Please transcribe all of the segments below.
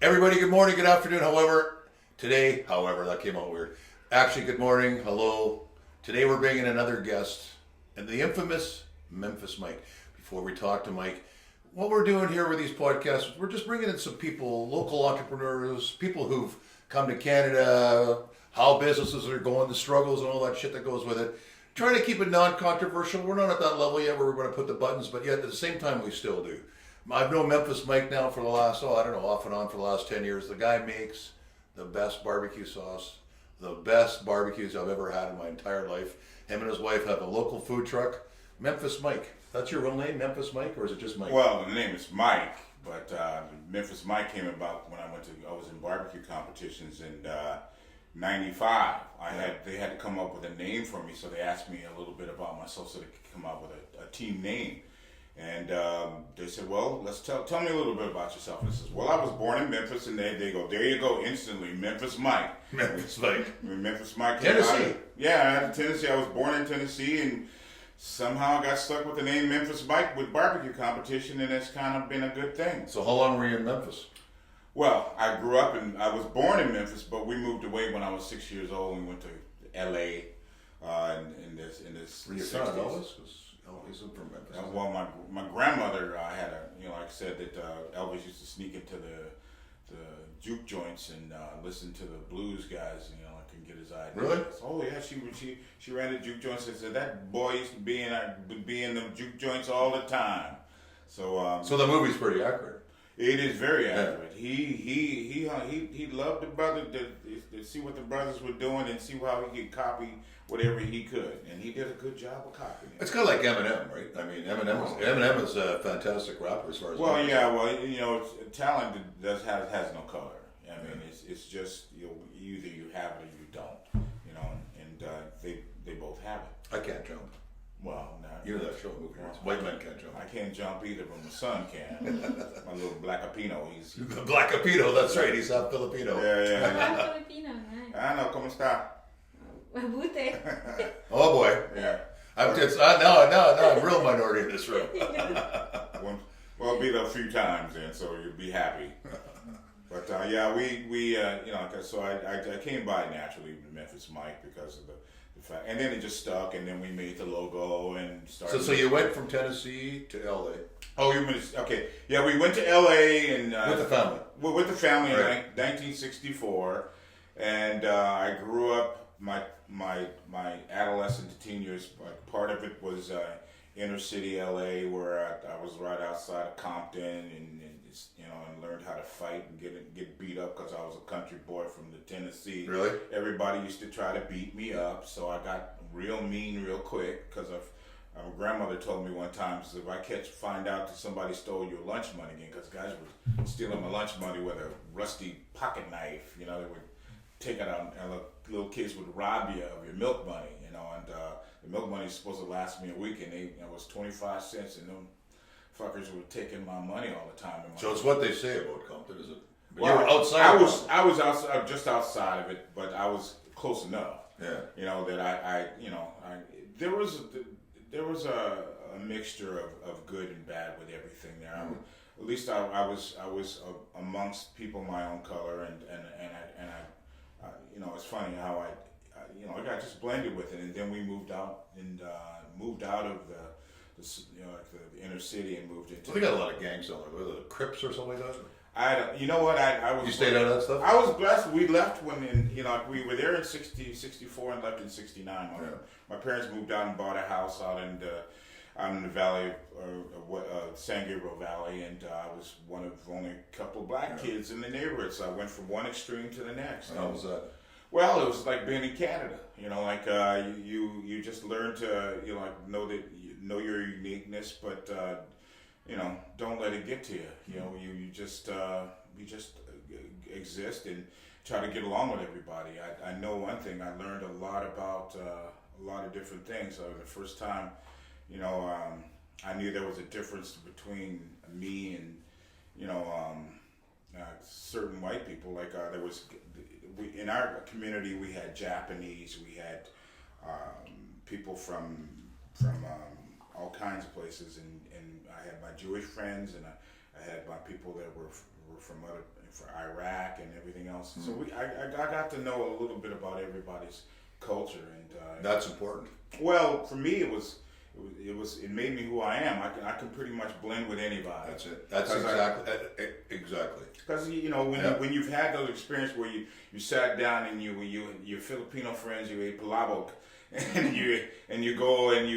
Everybody, good morning, good afternoon. However, that came out weird. Actually, good morning, hello. Today we're bringing another guest, and the infamous Memphis Mike. Before we talk to Mike, what we're doing here with these podcasts, we're just bringing in some people, local entrepreneurs, people who've come to Canada, how businesses are going, the struggles and all that shit that goes with it. Trying to keep it non-controversial. We're not at that level yet where we're going to put the buttons, but yet at the same time we still do. I've known Memphis Mike now for the last, off and on for the last 10 years. The guy makes the best barbecue sauce, the best barbecues I've ever had in my entire life. Him and his wife have a local food truck. Memphis Mike. That's your real name, Memphis Mike, or is it just Mike? Well, the name is Mike, but Memphis Mike came about when I was in barbecue competitions in '95. They had to come up with a name for me, so they asked me a little bit about myself so they could come up with a team name. And they said, well, let's tell me a little bit about yourself. And I says, well, I was born in Memphis, and they go, there you go, instantly, Memphis Mike. Memphis Mike. Memphis Mike. Tennessee. Yeah, Tennessee. I was born in Tennessee, and somehow I got stuck with the name Memphis Mike with barbecue competition, and it's kind of been a good thing. So how long were you in Memphis? Well, I was born in Memphis, but we moved away when I was 6 years old and went to L.A. in this. Were you from Elvis? Elvis from Memphis. Well, my grandmother had like I said, that Elvis used to sneak into the juke joints and listen to the blues guys, and get his ideas. Really? Oh yeah, she ran the juke joints and said that boy used to be in the juke joints all the time. So the movie's pretty accurate. It is very accurate. Yeah. He loved the brother to see what the brothers were doing and see how he could copy whatever he could, and he did a good job of copying it. It's kind of like Eminem, right? I mean, Eminem is a fantastic rapper as far as. Well, yeah, talent has no color. I mean, it's just either you have it or you don't. And they both have it. I can't jump. Well, no. You know that show movie. White men can't jump. I can't jump either, but my son can. My little Blackapino, he's... Blackapino, that's right. He's South Filipino. Yeah. Filipino, nice. I know, ¿cómo está? Mabuti. Oh boy. Yeah. Now I'm real minority in this room. Well, I'll be there a few times then, so you'll be happy. But so I came by naturally with Memphis Mike because of the fact, and then it just stuck, and then we made the logo and started. So you went from Tennessee to LA. Oh, okay. Yeah, we went to LA and with the family. With the family right. In 1964, and I grew up my adolescent to teen years. Like, part of it was inner city LA, where I was right outside of Compton, and learned how to fight and get beat up because I was a country boy from the Tennessee. Really? Everybody used to try to beat me up, so I got real mean real quick because my grandmother told me one time, if I find out that somebody stole your lunch money again, because guys were stealing my lunch money with a rusty pocket knife, they would take it out, and little kids would rob you of your milk money, and the milk money was supposed to last me a week, and it was 25 cents, and them fuckers were taking my money all the time. So it's what they say about Compton, is it? But well, you were outside. I was outside, just outside of it, but I was close enough. Yeah. That there was a mixture of good and bad with everything there. Mm-hmm. At least I was amongst people my own color, and I it's funny how I got just blended with it, and then we moved out of the inner city and moved into. Well, they got a lot of gangs down there. Were the Crips or something like that? I was. You stayed out of that stuff? I was blessed. We left when we were there in 64 and left in 69. My parents moved out and bought a house out in the valley, San Gabriel Valley, and I was one of only a couple of black kids in the neighborhood. So I went from one extreme to the next. How was that? Well, it was like being in Canada. You just learn to know your uniqueness, but don't let it get to you. You just exist and try to get along with everybody. I know one thing. I learned a lot about a lot of different things. The first time, I knew there was a difference between me and certain white people. Like in our community, we had Japanese, we had people from all kinds of places, and I had my Jewish friends, and I had my people that were were from for Iraq and everything else. So I got to know a little bit about everybody's culture, and That's important. well, for me, it made me who I am. I can pretty much blend with anybody. That's it. That's 'Cause exactly. Because when you've had those experiences where you sat down and your Filipino friends, you ate palabok, and you go and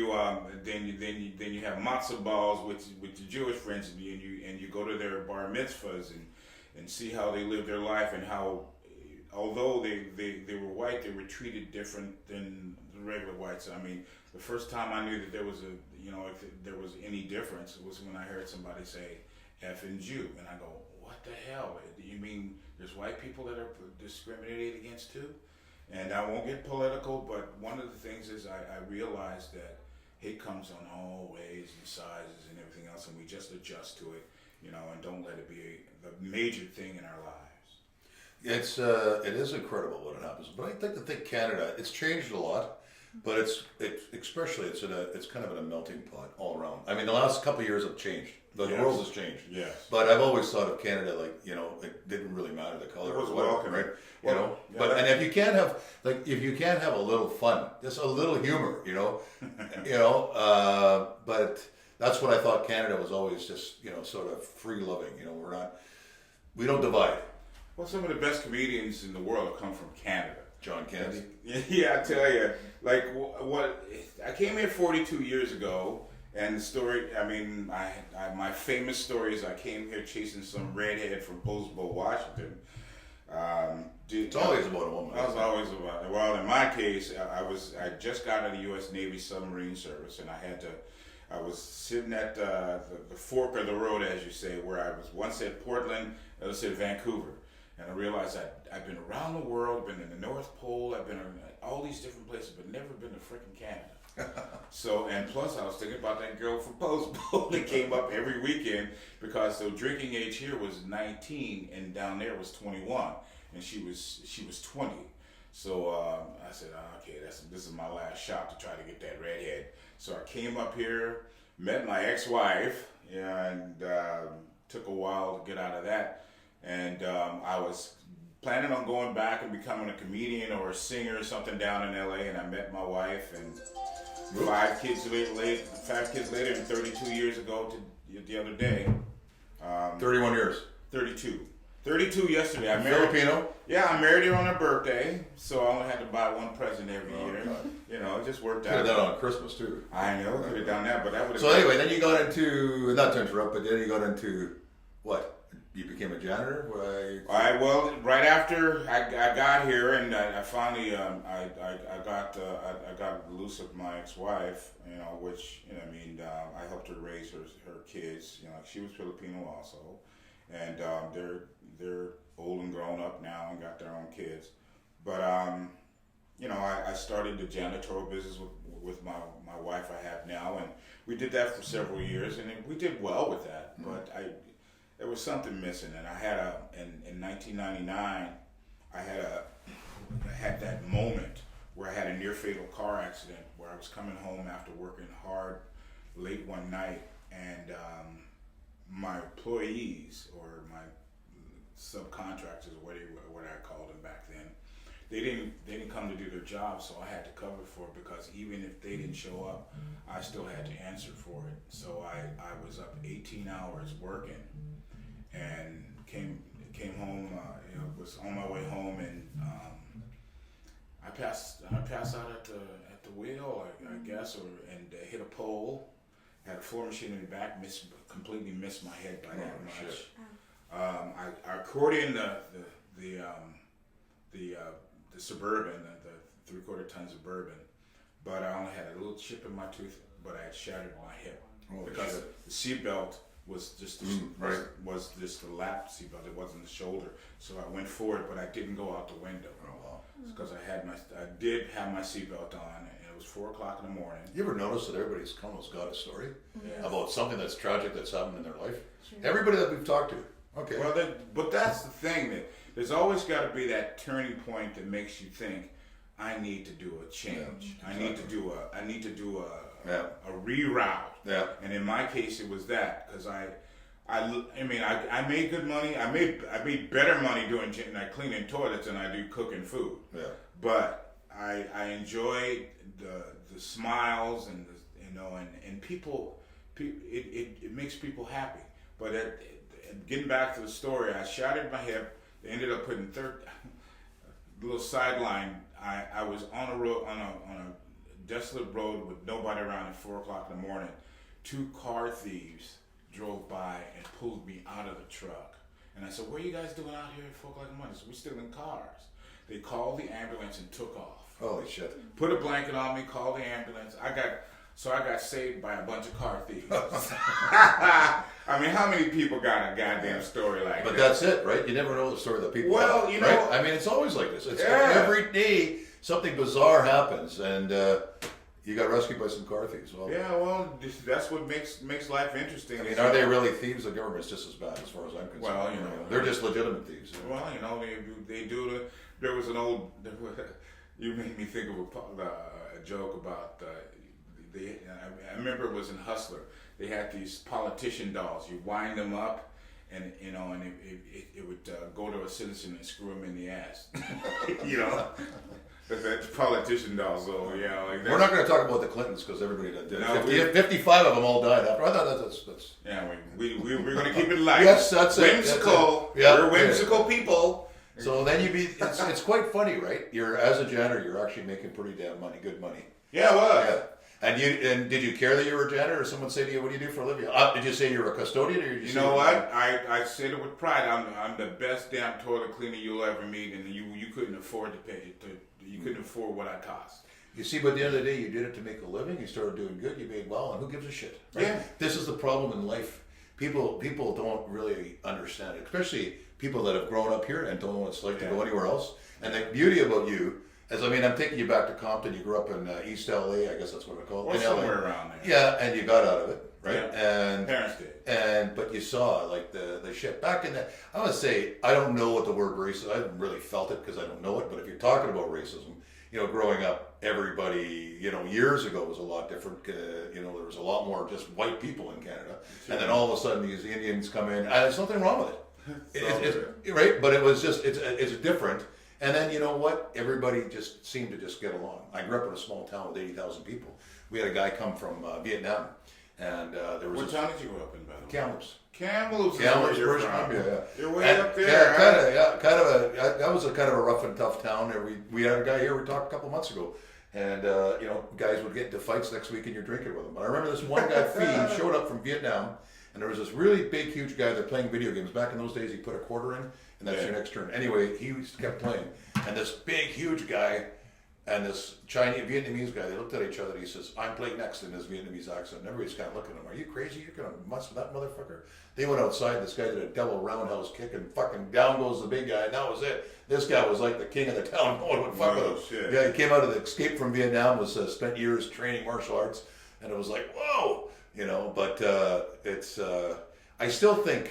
then you have matzo balls with your Jewish friends, and you go to their bar mitzvahs and see how they live their life, and how although they were white, they were treated different than the regular whites. I mean, the first time I knew that there was if there was any difference was when I heard somebody say "effing Jew," and I go, "What the hell? Do you mean there's white people that are discriminated against too?" And I won't get political, but one of the things is I realized that hate comes on all ways and sizes and everything else, and we just adjust to it, and don't let it be the major thing in our lives. It is incredible what happens, but I think Canada, it's changed a lot, but it's kind of in a melting pot all around. I mean, the last couple of years have changed. The Yes. world has changed. Yes. But I've always thought of Canada it didn't really matter the color. It was or whatever, welcoming. right? Well, yeah, But and if you can't have a little fun, just a little humor, but that's what I thought Canada was always just, sort of free loving. We don't divide. Well, some of the best comedians in the world have come from Canada. John Kennedy. Yeah, I tell you, like what I came here 42 years ago, and the story. I mean, my famous story is I came here chasing some redhead from Postville, Washington. It's always about a woman. I was always about it. Well, in my case, I just got out of the U.S. Navy submarine service, and I was sitting at the fork of the road, as you say, where I was once at Portland, let's say Vancouver. And I realized I've been around the world, been in the North Pole, I've been in all these different places, but never been to freaking Canada. So, and plus I was thinking about that girl from Postville that came up every weekend, because the drinking age here was 19 and down there was 21, and she was 20. So I said, okay, this is my last shot to try to get that redhead. So I came up here, met my ex-wife, and took a while to get out of that. And I was planning on going back and becoming a comedian or a singer or something down in LA, and I met my wife, and 5 kids later, and 32 years ago to the other day. 31 years. 32 yesterday. I married. Filipino? Yeah, I married her on her birthday, so I only had to buy one present every year. God. It just worked Could have out. done it on Christmas too. I know, could have done that, but that would have. So anyway, then you got into, not to interrupt, but then you got into what? You became a janitor? Well, right after I got here, and I finally I got loose of my ex-wife, which I helped her raise her kids. She was Filipino also, and they're old and grown up now and got their own kids. But I started the janitorial business with my wife I have now, and we did that for several years, and we did well with that. Mm-hmm. But there was something missing, and I had in 1999, I had that moment where I had a near fatal car accident where I was coming home after working hard late one night, and my employees, or my subcontractors, or what I called them back then, they didn't come to do their job, so I had to cover for it, because even if they didn't show up, I still had to answer for it. So I was up 18 hours working, and came home. Was on my way home, and I passed out at the wheel, I guess, and hit a pole. Had a floor machine in the back. Completely missed my head by that much. I accordioned the Suburban, the 3/4 ton Suburban, but I only had a little chip in my tooth, but I had shattered my hip because the seatbelt was just was just the lap seatbelt. It wasn't the shoulder. So I went forward, but I didn't go out the window because I did have my seatbelt on, and it was 4:00 in the morning. You ever notice that everybody's almost got a story Yeah. about something that's tragic that's happened in their life? Sure. Everybody that we've talked to. Okay. Well, but that's the thing, that there's always got to be that turning point that makes you think, I need to do a change. Yeah, I need to do a Yeah. reroute. Yeah. And in my case, it was that, because I mean, I made good money. I made better money doing like cleaning toilets than I do cooking food. Yeah. But I enjoy the smiles and and people. It makes people happy. But getting back to the story, I shattered my hip. They ended up putting little sideline. I was on a road on a desolate road with nobody around at 4:00 in the morning. 2 car thieves drove by and pulled me out of the truck. And I said, "What are you guys doing out here at 4:00 in the morning?" I said, "We're stealing cars." They called the ambulance and took off. Holy shit. Put a blanket on me, called the ambulance. I got saved by a bunch of car thieves. I mean, how many people got a goddamn story like that? But that's it, right? You never know the story that people Well, have, you know, right? I mean, it's always like this. It's Yeah. every day something bizarre happens, and you got rescued by some car thieves. Well, Yeah, well, that's what makes life interesting. I mean, are they really thieves? The government's just as bad, as far as I'm concerned. Well, you know, they're just legitimate thieves. Well, they do there was an old. You made me think of a joke about. I remember it was in Hustler. They had these politician dolls. You wind them up, and it would go to a citizen and screw him in the ass. That's politician dolls. So yeah, like We're not going to talk about the Clintons because everybody did. No, 55 of them all died after. I thought that's. Yeah, we're going to keep it light. Yes, that's it. Whimsical. Yeah, We're whimsical people. So then it's quite funny, right? As a janitor, you're actually making pretty damn good money. Yeah, it was. Yeah. And did you care that you were a janitor, or someone say to you, "What do you do for a living?" Did you say you were a custodian, or did you? You know what? I said it with pride. I'm the best damn toilet cleaner you'll ever meet, and you couldn't afford to pay. You couldn't afford what I cost. You see, but at the end of the day, you did it to make a living. You started doing good. You made well, and who gives a shit? Right? Yeah. This is the problem in life. People don't really understand it, especially people that have grown up here and don't know what it's like to go anywhere else. And the beauty about you. I'm taking you back to Compton. You grew up in East LA, I guess that's what we call it. Or somewhere around there. Yeah, and you got out of it, right? Yeah. And parents did. But you saw like the shit back in that. I want to say I don't know what the word racism. I haven't really felt it because I don't know it. But if you're talking about racism, growing up, everybody, years ago was a lot different. There was a lot more just white people in Canada, and then all of a sudden these Indians come in, and there's nothing wrong with it. It's right, but it was just it's different. And then you know what? Everybody just seemed to just get along. I grew up in a small town with 80,000 people. We had a guy come from Vietnam, and there was. What town did you grow up in, by the way? Kamloops. Kamloops, British Columbia. Yeah. You're way up there. That was a kind of a rough and tough town. We had a guy here we talked a couple months ago, and guys would get into fights next week, and you're drinking with them. But I remember this one guy, Fee, showed up from Vietnam, and there was this really big, huge guy. They're playing video games. Back in those days, he put a quarter in, and that's your next turn. Anyway, he kept playing, and this big, huge guy and this Vietnamese guy, they looked at each other. He says, "I'm playing next," in his Vietnamese accent. And everybody's kind of looking at him. Are you crazy? You're going to mess with that motherfucker? They went outside. This guy did a double roundhouse kick, and fucking down goes the big guy. And that was it. This guy was like the king of the town. No one would fuck with him. Yeah, he came out of the escape from Vietnam, was spent years training martial arts, and it was like, whoa, But it's. I still think.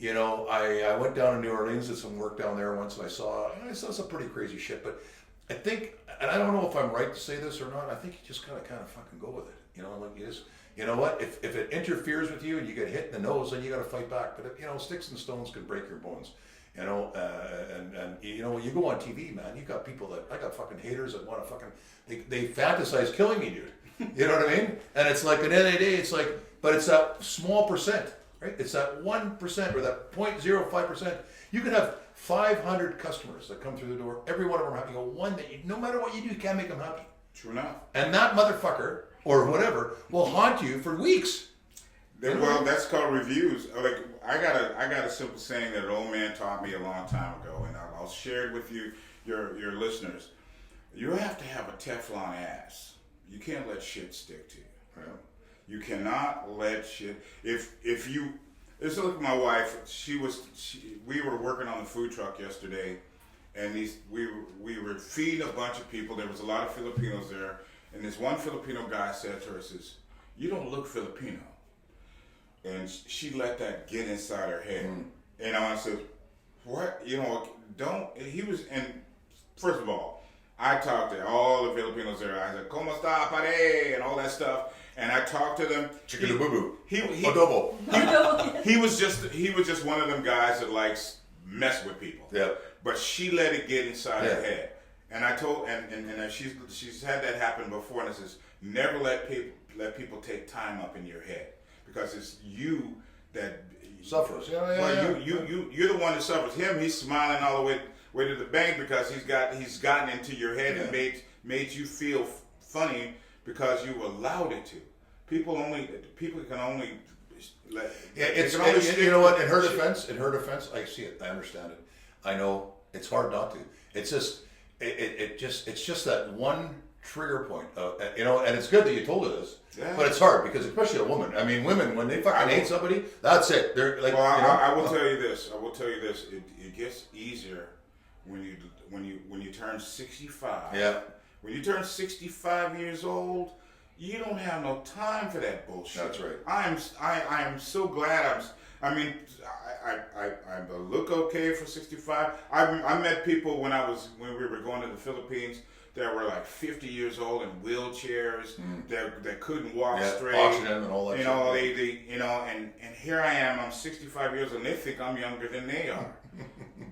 I went down to New Orleans, did some work down there once, and I saw some pretty crazy shit. But I think, and I don't know if I'm right to say this or not, I think you just gotta kind of fucking go with it. Like you just, you know what? If it interferes with you and you get hit in the nose, then you gotta fight back. But sticks and stones can break your bones. And when you go on TV, man, you got people I got fucking haters that want to fucking, they fantasize killing me, dude. You know what I mean? And it's like, at the end of the day, it's like, but it's that small percent. Right? It's that 1% or that 0.05%. You can have 500 customers that come through the door. Every one of them are happy. One that no matter what you do, you can't make them happy. True enough. And that motherfucker or whatever will haunt you for weeks. Well, that's called reviews. Like I got a simple saying that an old man taught me a long time ago, and I'll share it with you, your listeners. You have to have a Teflon ass. You can't let shit stick to you. Right? You cannot let shit. If you, let's look at my wife. We were working on the food truck yesterday, and we were feeding a bunch of people. There was a lot of Filipinos there, and this one Filipino guy said to her, says, "You don't look Filipino," and she let that get inside her head. And I said, "What? Don't." He was, and first of all, I talked to all the Filipinos there. I said, "¿Cómo está, pare?" and all that stuff. and I talked to them. Chicken boo boo. He Adobo. he was just one of them guys that likes mess with people. Yeah. But she let it get inside her head. And I told and she's had that happen before, and it says never let people take time up in your head, because it's you that Suffers. You're the one that suffers. He's smiling all the way to the bank because he's gotten into your head and made you feel funny because you allowed it to. People can only let. Yeah, you know what? In her defense, I see it. I understand it. I know it's hard not to. It's just it's just that one trigger point. And it's good that you told her this. Yeah. But it's hard because, especially a woman. I mean, women, when they fucking hate somebody, that's it. They're like. Well, I will tell you this. It gets easier when you turn 65. Yeah. When you turn 65 years old, you don't have no time for that bullshit. That's right. I am so glad I look okay for 65. I met people when we were going to the Philippines that were like 50 years old in wheelchairs that couldn't walk straight. Oxygen and all that. And here I am. I'm 65 years old, and they think I'm younger than they are.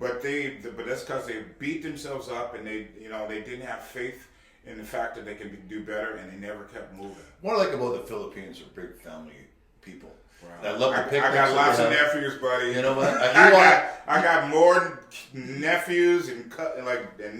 but that's because they beat themselves up, and they didn't have faith in the fact that they can do better, and they never kept moving. What I like about the Philippines are big family people. Wow. I love the picnics. I got lots of nephews, buddy. You know what? I got more nephews and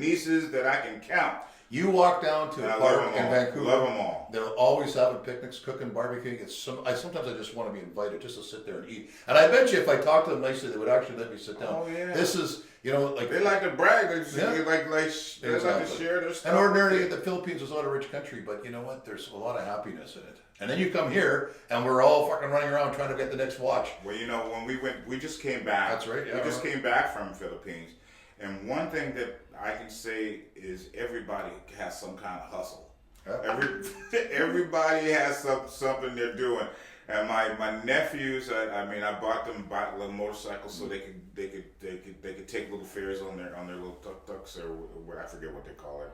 nieces that I can count. You walk down to a park in Vancouver. Love them all. They're always having picnics, cooking, barbecuing. Sometimes I just want to be invited just to sit there and eat. And I bet you if I talked to them nicely, they would actually let me sit down. Oh yeah. This is, like they like to brag. They like to share their stuff. And ordinarily, the Philippines is not a rich country, but you know what? There's a lot of happiness in it. And then you come here, and we're all fucking running around trying to get the next watch. Well, when we just came back. That's right. Yeah. We just came back from Philippines, and one thing that I can say is everybody has some kind of hustle. Yeah. Everybody has something they're doing. And my nephews, I bought them little motorcycles so they could take little ferries on their little tuk-tuks or what, I forget what they call it.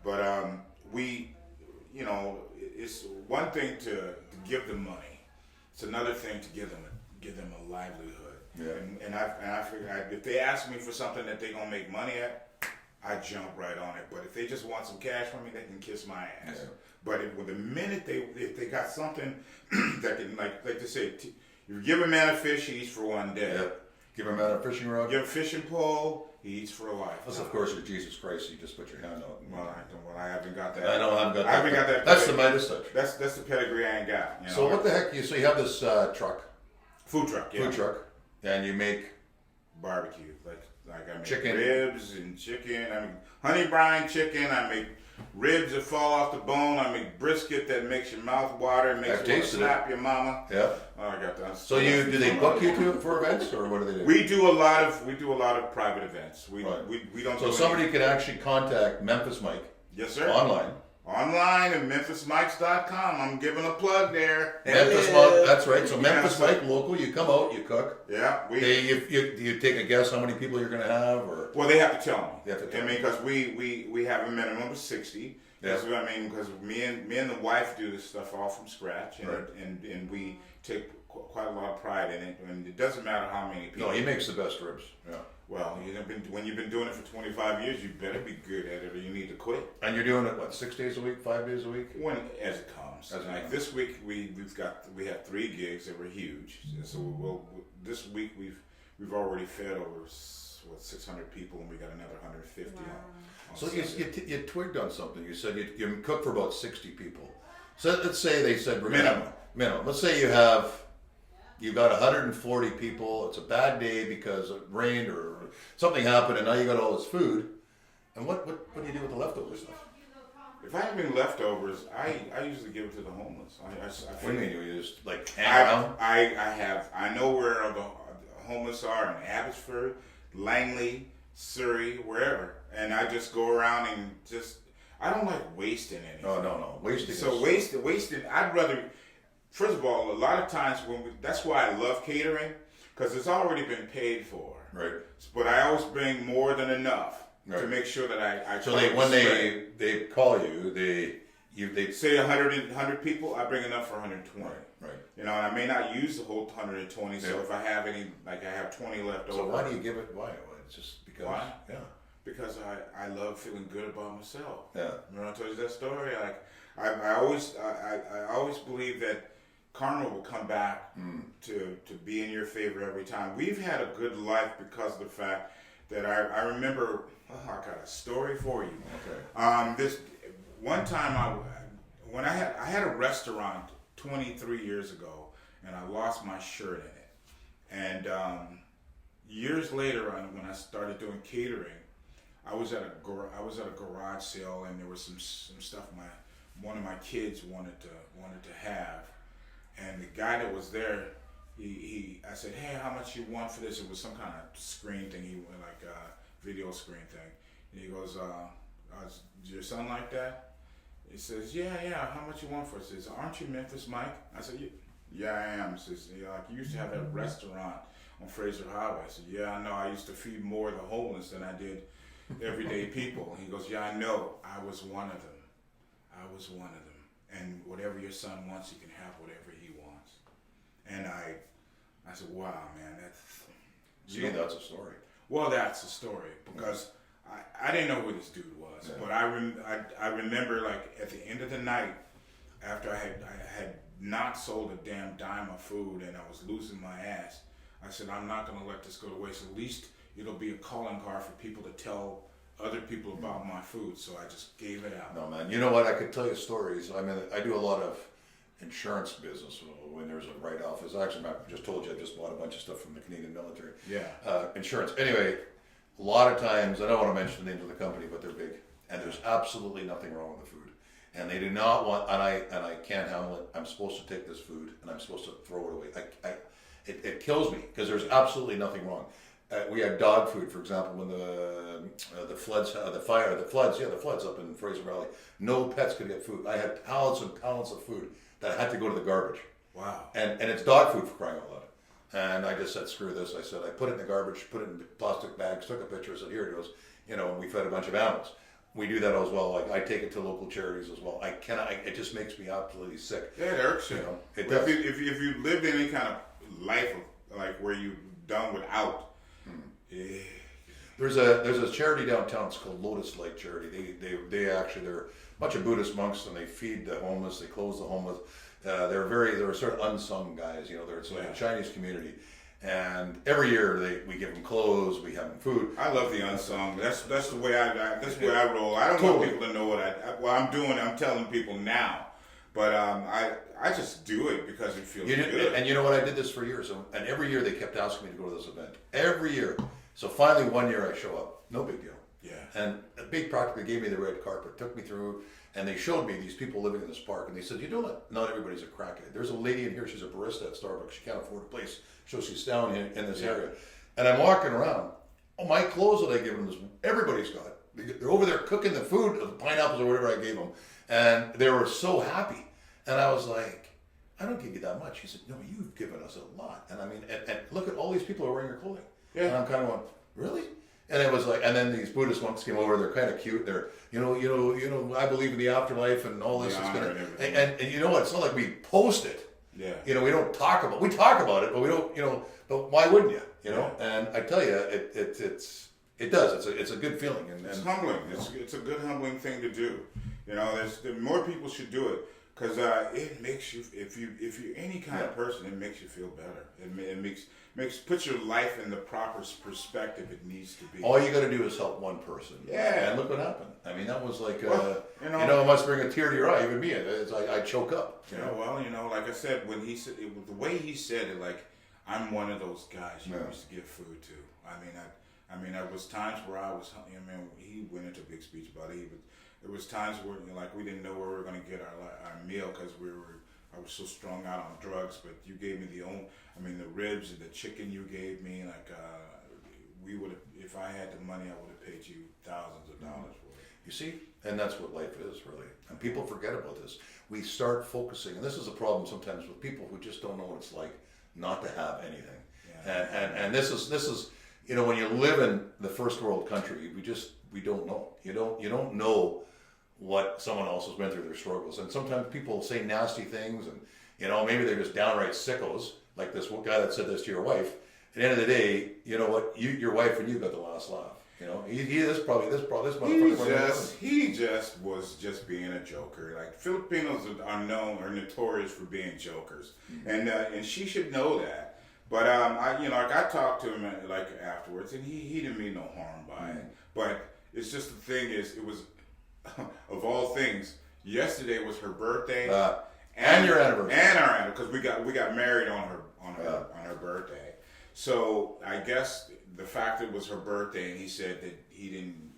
But it's one thing to give them money. It's another thing to give them a livelihood. Yeah. And I figure if they ask me for something that they're gonna make money at, I jump right on it. But if they just want some cash from me, they can kiss my ass. Yeah. But the minute if they got something that can, like they say, you give a man a fish, he eats for one day. Yep. Give a man a fishing rod. Give a fishing pole, he eats for a life. Unless, of course, you're Jesus Christ, you just put your hand out. Well, I haven't got that. I know I haven't got that. That's the Midas touch. That's the pedigree I ain't got. So what the heck? So you have this truck. Food truck, yeah. Food truck. And you make barbecue. Like I make chicken. Ribs and chicken. I make honey brine chicken. I make ribs that fall off the bone. I make brisket that makes your mouth water and makes you want to slap your mama. Yeah. Oh, I got that. So do they book you for events, or what do they do? We do a lot of private events. We don't. So somebody can actually contact Memphis Mike. Yes, sir. Online at memphismikes.com. I'm giving a plug there. Memphis Mike, that's right. So Memphis Mike, local. You come out, you cook. Yeah. You take a guess how many people you're going to have, or they have to tell me. They have to tell me. Because we have a minimum of 60. Yeah. Because me and the wife do this stuff all from scratch, and we take quite a lot of pride in it. And it doesn't matter how many people. No, he makes the best ribs. Yeah. Well, when you've been doing it for 25 years, you better be good at it, or you need to quit. And you're doing it 6 days a week, 5 days a week? As it comes. This week we have 3 gigs that were huge. So this week we've already fed over 600 people, and we got another 150. Wow. So you twigged on something. You said you cook for about 60 people. So let's say they said minimum. Let's say you've got 140 people. It's a bad day because it rained or something happened, and now you got all this food. And what do you do with the leftover stuff? If I have any leftovers, I usually give it to the homeless. What do you mean? You just hang around? I know where the homeless are in Abbotsford, Langley, Surrey, wherever, and I just go around and I don't like wasting anything. No. Wasting. So wasting. I'd rather. First of all, a lot of times that's why I love catering, because it's already been paid for. Right. But I always bring more than enough to make sure that I. So when they call you, they say 100 people, I bring enough for 120. right. You know, and I may not use the whole 120. So Yeah. if I have any, like I have 20 left So over. why do you give it? Why? It's just because. Why? Yeah. Because I love feeling good about myself. Yeah. Remember I told you that story? Like I always believe that karma will come back to be in your favor every time. We've had a good life because of the fact that I remember. Oh, I got a story for you. Okay. This one time I had a restaurant 23 years ago, and I lost my shirt in it. And years later, when I started doing catering, I was at a garage sale, and there was some stuff one of my kids wanted to have, and the guy that was there, I said, hey, how much you want for this? It was some kind of screen thing, like a video screen thing, and he goes, is your son like that? He says, yeah, how much you want for it? He says, aren't you Memphis Mike? I said, yeah, I am. He says, like you used to have that restaurant on Fraser Highway. I said, yeah, I know. I used to feed more of the homeless than I did everyday people. He goes, yeah, I know. I was one of them. And whatever your son wants, he can have whatever he wants. And I said, wow, man, That's a story. Well, that's a story because I didn't know who this dude was, but I remember like at the end of the night, after I had not sold a damn dime of food and I was losing my ass, I said, I'm not going to let this go to waste. At least it'll be a calling card for people to tell other people about my food. So I just gave it out. No, man. You know what? I could tell you stories. I mean, I do a lot of insurance business when there's a write-off. As actually, I just told you, I just bought a bunch of stuff from the Canadian military. Yeah. Insurance. Anyway, a lot of times, I don't want to mention the names of the company, but they're big, and there's absolutely nothing wrong with the food. And they do not want, and I can't handle it. I'm supposed to take this food, and I'm supposed to throw it away. It kills me because there's absolutely nothing wrong. We had dog food, for example, when the floods up in Fraser Valley. No pets could get food. I had pallets and pallets of food that had to go to the garbage. Wow. And it's dog food, for crying out loud. And I just said, screw this. I said, I put it in the garbage, put it in plastic bags, took a picture, said, here it goes. And we fed a bunch of animals. We do that as well. Like I take it to local charities as well. It just makes me absolutely sick. Yeah, it irks you. It does. If you lived in any kind of life like where you've done without. Yeah. There's a charity downtown. It's called Lotus Light Charity. They're a bunch of Buddhist monks, and they feed the homeless. They clothe the homeless. They're sort of unsung guys. It's like a Chinese community, and every year we give them clothes, we have them food. I love the unsung. That's the way I roll. I don't want people to know what I'm doing. I'm telling people now, but I just do it because it feels good. And you know what? I did this for years, and every year they kept asking me to go to this event. Every year. So finally, one year I show up. No big deal. Yeah. And they practically gave me the red carpet, took me through, and they showed me these people living in this park. And they said, not everybody's a crackhead. There's a lady in here, she's a barista at Starbucks. She can't afford a place, so she's down in this area. And I'm walking around. Oh, my clothes that I give them, everybody's got. They're over there cooking the food, the pineapples or whatever I gave them. And they were so happy. And I was like, I don't give you that much. He said, no, you've given us a lot. And I mean, and look at all these people who are wearing your clothing. Yeah. And I'm kind of going, really? And it was like, and then these Buddhist monks came over. They're kind of cute. They're, I believe in the afterlife and all this is gonna. And you know what? It's not like we post it. Yeah. We don't talk about. We talk about it, but we don't. But why wouldn't you? And I tell you, it does. It's a good feeling. And it's humbling. It's a good humbling thing to do. More people should do it. Because it makes you, if you're any kind of person, it makes you feel better. It puts your life in the proper perspective it needs to be. All you got to do is help one person. Yeah. And look what happened. I mean, that was like, it must bring a tear to your eye. Even me, I choke up. Like I said, when he said it, the way he said it, like I'm one of those guys you used to give food to. I mean, there was times where I was. He went into a big speech about it. There was times where we didn't know where we were going to get our meal because I was so strung out on drugs. But you gave me the ribs and the chicken you gave me. If I had the money, I would have paid you thousands of dollars for it. You see, and that's what life is really. And people forget about this. We start focusing, and this is a problem sometimes with people who just don't know what it's like not to have anything. Yeah. And this is when you live in the first world country, we don't know. You don't know what someone else has been through, their struggles. And sometimes people say nasty things, and maybe they're just downright sickos, like this guy that said this to your wife. At the end of the day, you know what? Your wife and you got the last laugh. He is probably this motherfucker. He just was just being a joker. Like Filipinos are notorious for being jokers, and she should know that. But I talked to him like afterwards, and he didn't mean no harm by it. But it's just the thing is, it was of all things. Yesterday was her birthday, and your anniversary, and our anniversary, because we got married on her birthday. So I guess the fact it was her birthday, and he said that he didn't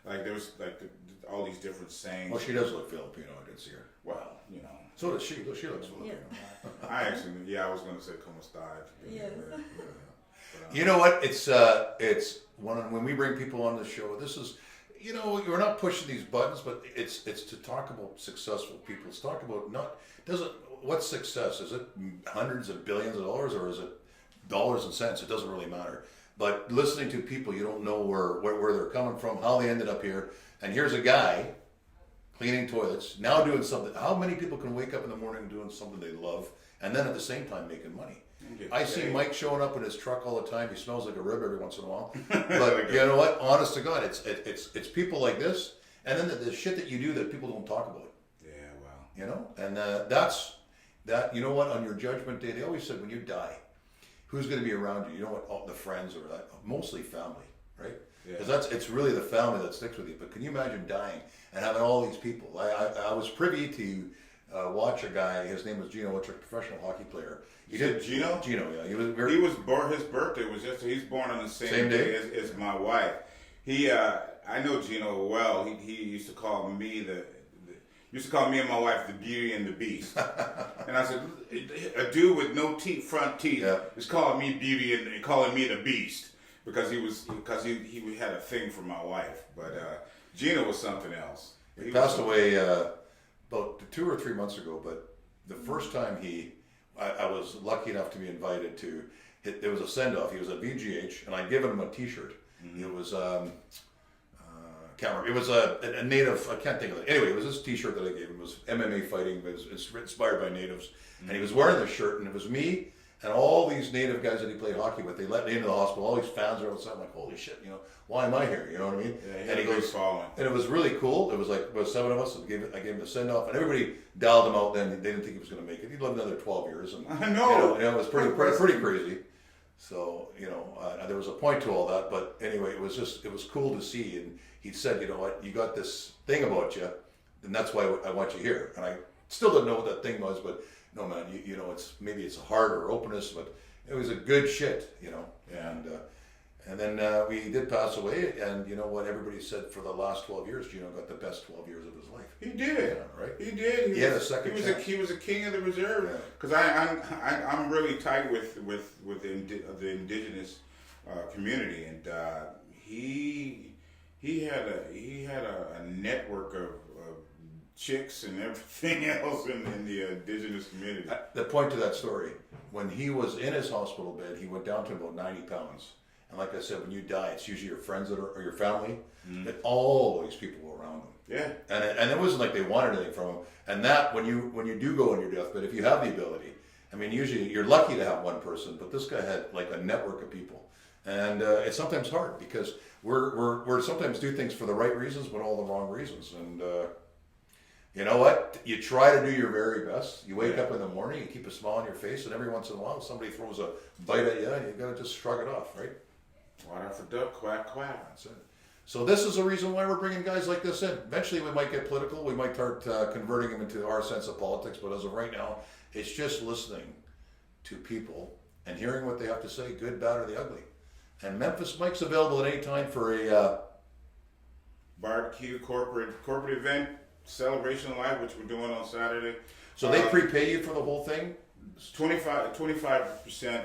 like. There was like all these different sayings. Well, she does look Filipino. I did see her. Well, So does she. She looks Filipino. I I was going to say como está. Yes. You know what? It's when we bring people on the show. This is, we're not pushing these buttons, but it's to talk about successful people. It's talk about what's success? Is it hundreds of billions of dollars, or is it dollars and cents? It doesn't really matter. But listening to people, you don't know where they're coming from, how they ended up here. And here's a guy cleaning toilets, now doing something. How many people can wake up in the morning doing something they love, and then at the same time making money? I see Mike showing up in his truck all the time. He smells like a rib every once in a while. But you know what? Honest to God, it's people like this, and then the shit that you do that people don't talk about. Yeah, wow. And that's that. You know what? On your judgment day, they always said when you die, who's going to be around you? You know what? All the friends or mostly family, right? Because it's really the family that sticks with you. But can you imagine dying and having all these people? I was privy to watch a guy. His name was Gino, which is a professional hockey player. Gino? Gino, yeah. He was born. His birthday was he's born on the same day as my wife. I know Gino well. He used to call me and my wife the Beauty and the Beast. And I said, a dude with no front teeth is calling me Beauty and calling me the Beast because he had a thing for my wife. But Gino was something else. He passed away about 2 or 3 months ago. But the first time I was lucky enough to be invited to. There was a send off. He was at VGH, and I'd given him a T-shirt. Mm-hmm. It was It was a native. I can't think of it. Anyway, it was this T-shirt that I gave him. It was MMA fighting, but it's inspired by natives. Mm-hmm. And he was wearing this shirt, and it was me and all these native guys that he played hockey with. They let me into the hospital. All these fans are outside. I'm like, holy shit, why am I here? You know what I mean? Yeah, and he goes, following. And it was really cool. It was like about 7 of us. I gave him the send off, and everybody dialed him out. Then they didn't think he was going to make it. He lived another 12 years, and I know. It was pretty crazy. So there was a point to all that, but anyway, it was cool to see. And he said, you know what, you got this thing about you, and that's why I want you here. And I still didn't know what that thing was, but no, man, maybe it's a heart or openness, but it was a good shit, And then we did pass away, and you know what everybody said for the last 12 years, Gino got the best 12 years of his life. He did, right? He did. He had a second chance. He was a king of the reserve. Because I'm really tight with the indigenous community, and he had a network of chicks and everything else in the indigenous community. The point to that story, when he was in his hospital bed, he went down to about 90 pounds. And like I said, when you die, it's usually your friends or your family that all these people were around them. Yeah. And it wasn't like they wanted anything from him. And that, when you do go on your deathbed, if you have the ability, I mean, usually you're lucky to have one person, but this guy had like a network of people. And it's sometimes hard because we're sometimes do things for the right reasons, but all the wrong reasons. And you know what? You try to do your very best. You wake up in the morning, you keep a smile on your face, and every once in a while somebody throws a bite at you, and you got to just shrug it off, right? Water for duck, quack, quack. That's it. So this is the reason why we're bringing guys like this in. Eventually we might get political. We might start converting them into our sense of politics. But as of right now, it's just listening to people and hearing what they have to say, good, bad, or the ugly. And Memphis Mike's available at any time for a barbecue corporate event, celebration live, which we're doing on Saturday. So they prepay you for the whole thing? 25%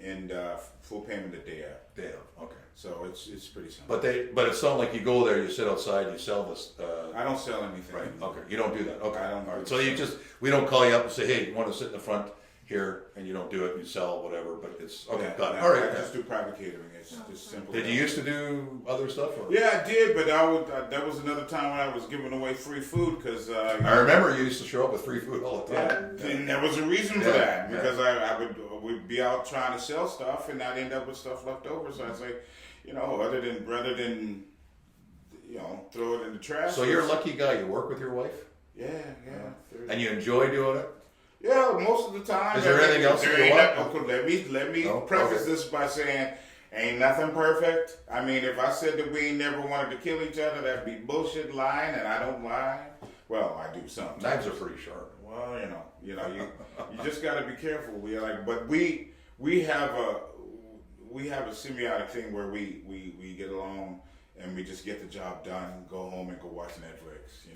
and full payment the day of. Day of, okay. So it's pretty simple. But it's not like you go there, you sit outside, you sell this. I don't sell anything. Right. Okay. You don't do that. Okay. I don't. All right. So we don't call you up and say, hey, you want to sit in the front? here and you don't do it and you sell whatever, but it's okay. Yeah, Got it. no, All right. I Yeah. just do private catering. It's just simple. Did you used to do other stuff? Or? Yeah, I did, but that was another time when I was giving away free food because I remember you used to show up with free food all the time. yeah, and there was a reason for Yeah, that because we'd be out trying to sell stuff and I'd end up with stuff left over. So I'd say, rather than throw it in the trash. So you're a lucky guy. You work with your wife? Yeah. And you enjoy doing it? Yeah, most of the time. Is there anything else you want? Let me No? preface Okay. this by saying, ain't nothing perfect. I mean, if I said that we never wanted to kill each other, that'd be bullshit lying, and I don't lie. Well, I do sometimes. Knives are pretty sharp. Well, you just got to be careful. But we have a semiotic thing where we get along and we just get the job done, go home and go watch Netflix.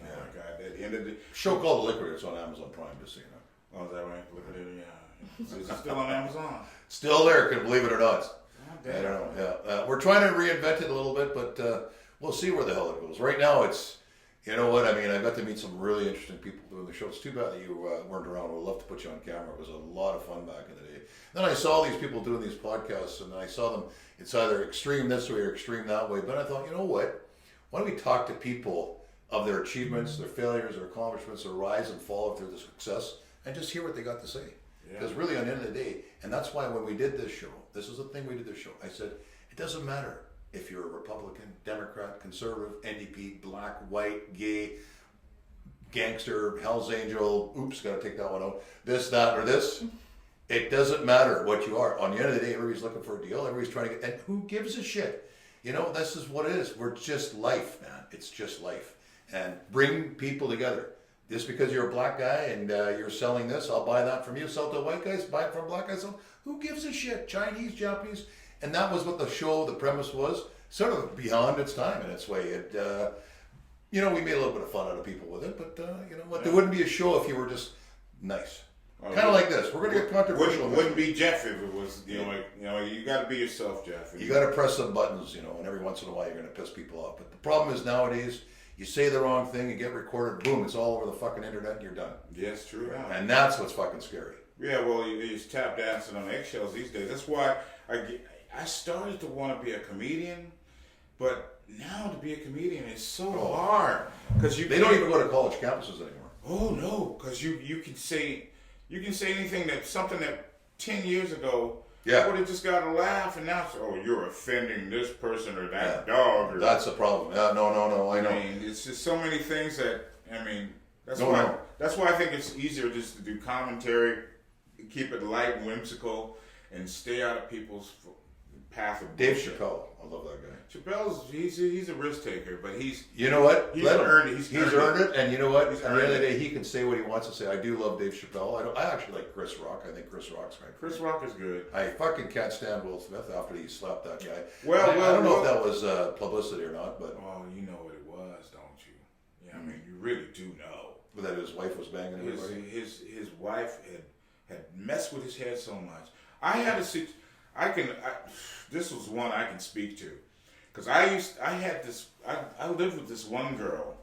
At the end of the Show called The Liquidator. It's on Amazon Prime, just so you know. oh, is that right? Liquidator, yeah. Is it still on Amazon? Still there, can believe it or not. Oh, I damn. don't know. Yeah, we're trying to reinvent it a little bit, but we'll see where the hell it goes. Right now, it's you know what I mean. I got to meet some really interesting people doing the show. It's too bad that you weren't around. I would love to put you on camera. It was a lot of fun back in the day. Then I saw these people doing these podcasts, and I saw them. It's either extreme this way or extreme that way. But I thought, you know what? Why don't we talk to people of their achievements, their failures, their accomplishments, their rise and fall of their success, and just hear what they got to say. Because really, on the end of the day, and that's why when we did this show, this is the thing we did this show. I said, it doesn't matter if you're a Republican, Democrat, conservative, NDP, black, white, gay, gangster, Hell's Angel, oops, got to take that one out, this, that, or this. It doesn't matter what you are. On the end of the day, everybody's looking for a deal. Everybody's trying to get, and who gives a shit? This is what it is. We're just life, man. It's just life. And bring people together. Just because you're a black guy and you're selling this, I'll buy that from you. Sell to white guys, buy it from black guys. Who gives a shit? Chinese, Japanese. And that was what the show, the premise was. Sort of beyond its time in its way. We made a little bit of fun out of people with it. But you know what? There wouldn't be a show if you were just nice. Kind of like this. We're going to get controversial. Wouldn't be Jeff if it was, you got to be yourself, Jeff. You got to press some buttons, and every once in a while you're going to piss people off. But the problem is nowadays, you say the wrong thing, you get recorded, boom, it's all over the fucking internet and you're done. Yes, true. Yeah. And that's what's fucking scary. Yeah, well, you tap dancing on eggshells these days. That's why I started to want to be a comedian, but now to be a comedian is so hard. Because they don't even go to college campuses anymore. Oh, no, because you can say anything something that 10 years ago, I would have just got a laugh, and now it's, you're offending this person or that dog. That's the problem. No, I know. I mean, it's just so many things that's why I think it's easier just to do commentary, keep it light and whimsical, and stay out of people's path of Dave bullshit. Chappelle, I love that guy. Chappelle's he's a risk taker, but he's you know what? He's earned it. He's earned it, and you know what? At the end of the earned day, he can say what he wants to say. I do love Dave Chappelle. I actually like Chris Rock. I think Chris Rock's great. Chris Rock is good. I fucking can't stand Will Smith after he slapped that guy. I don't know if that was publicity or not, but well, you know what it was, don't you? Yeah, I mean, you really do know. But that his wife was banging everybody. His wife had messed with his head so much. This was one I can speak to, because I lived with this one girl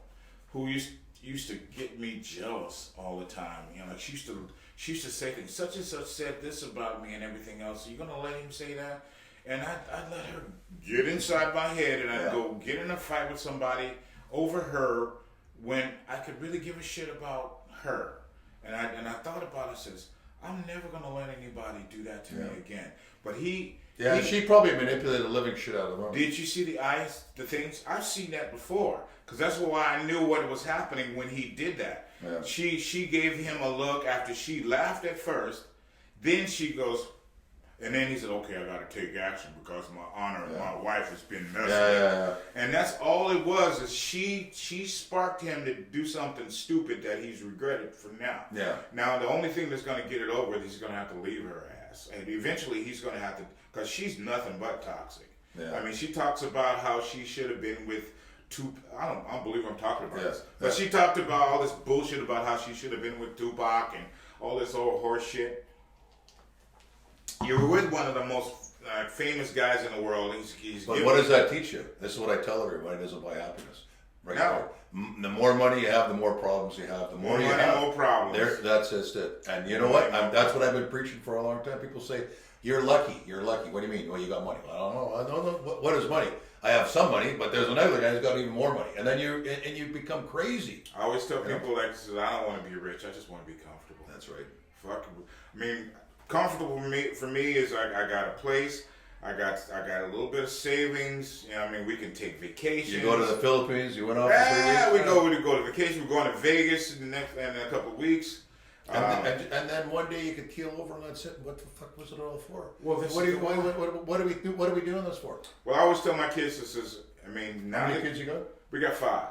who used to get me jealous all the time. She used to say things, such and such said this about me and everything else. Are you gonna let him say that? And I'd let her get inside my head, and I'd go get in a fight with somebody over her when I could really give a shit about her. And I thought about it. I says, I'm never gonna let anybody do that to me again. But she probably manipulated the living shit out of him. Did you see the things? I've seen that before, because that's why I knew what was happening when he did that. Yeah. She gave him a look after she laughed at first, then she goes, and then he said, okay, I got to take action because my honor and my wife has been messed with. And that's all it was, is she sparked him to do something stupid that he's regretted for now. Yeah. Now, the only thing that's going to get it over is he's going to have to leave her ass. And eventually he's going to have to, because she's nothing but toxic. Yeah. I mean, she talks about how she should have been with I don't believe I'm talking about this. But Yeah. she talked about all this bullshit about how she should have been with Tupac and all this old horse shit. You're with one of the most famous guys in the world. But what does that teach you? This is what I tell everybody. It doesn't buy happiness. Right. No. The more money you have, the more problems you have. The more you money, have, more problems. that's just it. And you know what? That's what I've been preaching for a long time. People say, "You're lucky. You're lucky." What do you mean? Well, you got money. Well, I don't know. What is money? I have some money, but there's another guy who's got even more money, and then you become crazy. I always tell people like, I don't want to be rich. I just want to be comfortable. That's right. Fuck. I mean, comfortable for me is I got a place. I got a little bit of savings. You know, I mean, we can take vacations. You go to the Philippines. You went off. Yeah, we go to vacation. We're going to Vegas in a couple of weeks. And then one day you could keel over and that's it. What the fuck was it all for? Well, what are we doing this for? Well, I always tell my kids this is. I mean, now how many kids you got? We got 5,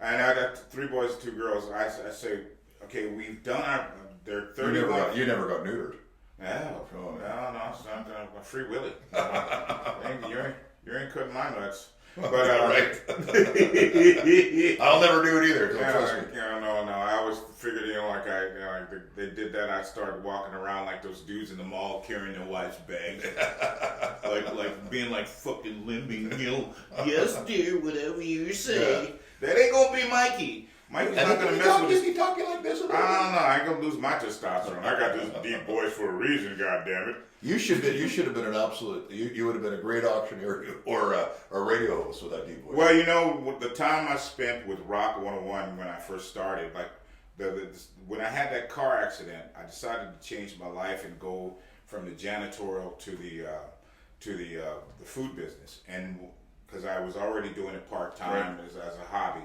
and I got 3 boys and 2 girls. I say, okay, we've done our. They're 31. You never got neutered. No, it's not a free willy. You ain't cutting my nuts. But right. I'll never do it either. Trust me. No. I always figured, like they did that. I started walking around like those dudes in the mall carrying their wife's bags, like being like fucking limping. Yes, dear, whatever you say. Yeah. That ain't gonna be Mikey. Mikey's not gonna mess with us. He talking like this? I don't know. I ain't gonna lose my testosterone. I got this deep voice for a reason. God damn it. You should have been an absolute. You would have been a great auctioneer or a radio host with that deep voice. Well, the time I spent with Rock 101 when I first started, like when I had that car accident, I decided to change my life and go from the janitorial to the food business, and because I was already doing it part time as a hobby.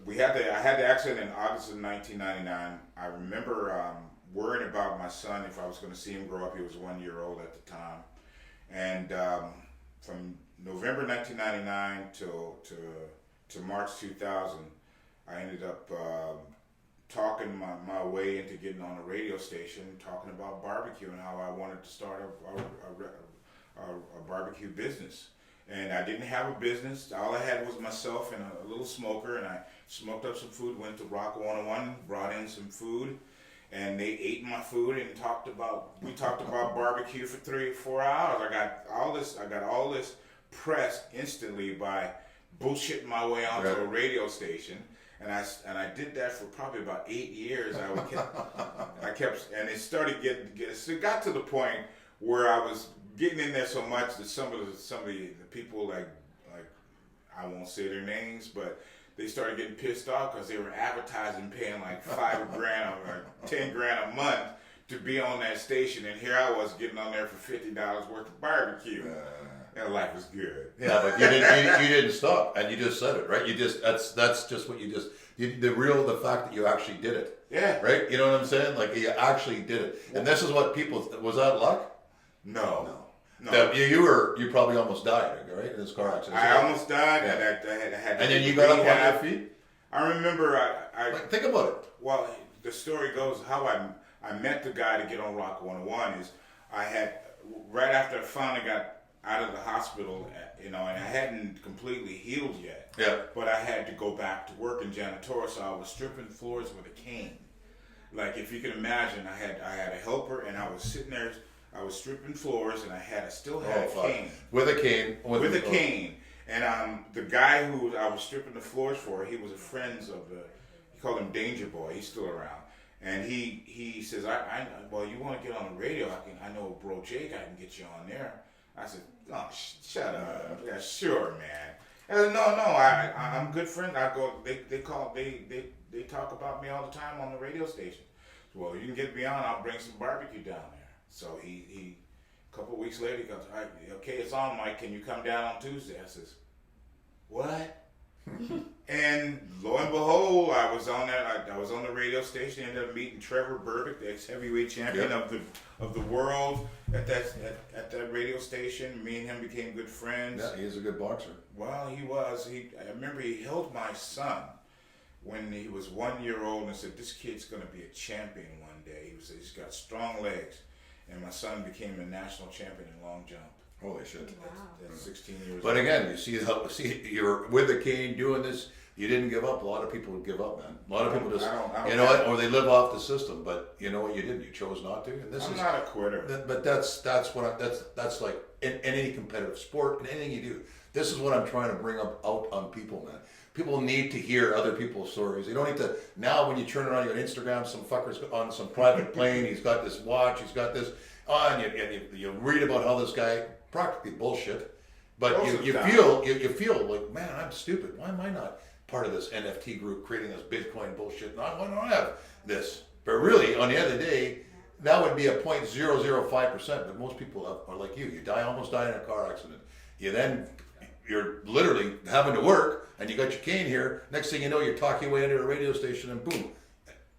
I had the accident in August of 1999. I remember worrying about my son if I was going to see him grow up. He was 1 year old at the time, and from November 1999 to March 2000, I ended up talking my way into getting on a radio station, talking about barbecue and how I wanted to start a barbecue business. And I didn't have a business. All I had was myself and a little smoker, and I smoked up some food, went to Rock 101, brought in some food, and they ate my food and we talked about barbecue for 3 or 4 hours. I got all this press instantly by bullshitting my way onto a radio station. And I did that for probably about 8 years. I kept, and it started it got to the point where I was getting in there so much that some of the people like I won't say their names, but they started getting pissed off because they were advertising paying like $5 grand or $10 grand a month to be on that station, and here I was getting on there for $50 worth of barbecue. And life was good. Yeah, but you didn't stop, and you just said it, right? You just that's just what you just the fact that you actually did it. Yeah. Right? You know what I'm saying? Like you actually did it, and this is what people was that luck? No. You probably almost died, right, in this car accident. I almost died, and I had. And then you got up on your feet. I remember. I think about it. Well, the story goes how I met the guy to get on Rock 101 is I had right after I finally got out of the hospital, and I hadn't completely healed yet. Yeah. But I had to go back to work in janitorial, so I was stripping floors with a cane. Like if you can imagine, I had a helper, and I was sitting there. I was stripping floors, and I still had a cane. With a cane. With a cane. And the guy who I was stripping the floors for, he was a friend of he called him Danger Boy. He's still around. And he says, well, you want to get on the radio? I know Bro Jake. I can get you on there. I said, oh, shut up. Yeah, sure, man. And no, I'm good friend. I go. They talk about me all the time on the radio station. Well, you can get me on. I'll bring some barbecue down there. So he a couple of weeks later, he goes, all right, okay, it's on, Mike. Can you come down on Tuesday? I says, what? And lo and behold, I was on that. I was on the radio station. Ended up meeting Trevor Burbick, the ex-heavyweight champion of the world, at that radio station. Me and him became good friends. Yeah, he's a good boxer. Well, he was. I remember he held my son when he was 1 year old and said, "This kid's going to be a champion one day." He's got strong legs, and my son became a national champion in long jump. Holy shit! That's 16 years. But again, you see you're with a cane doing this. You didn't give up. A lot of people would give up, man. A lot of people just, you know what, or they live off the system. But you know what, you didn't. You chose not to. And I'm not a quitter. But that's like in any competitive sport, in anything you do. This is what I'm trying to bring up out on people, man. People need to hear other people's stories. You don't need to, now when you turn around, you're on Instagram, some fucker's on some private plane, he's got this watch, he's got this on, you read about how this guy, practically bullshit, but you feel like, man, I'm stupid. Why am I not part of this NFT group creating this Bitcoin bullshit? Why don't I have this? But really, on the end of the day, that would be a 0.005%, but most people are like you almost die in a car accident. You're literally having to work, and you got your cane here. Next thing you know, you're talking your way into a radio station, and boom,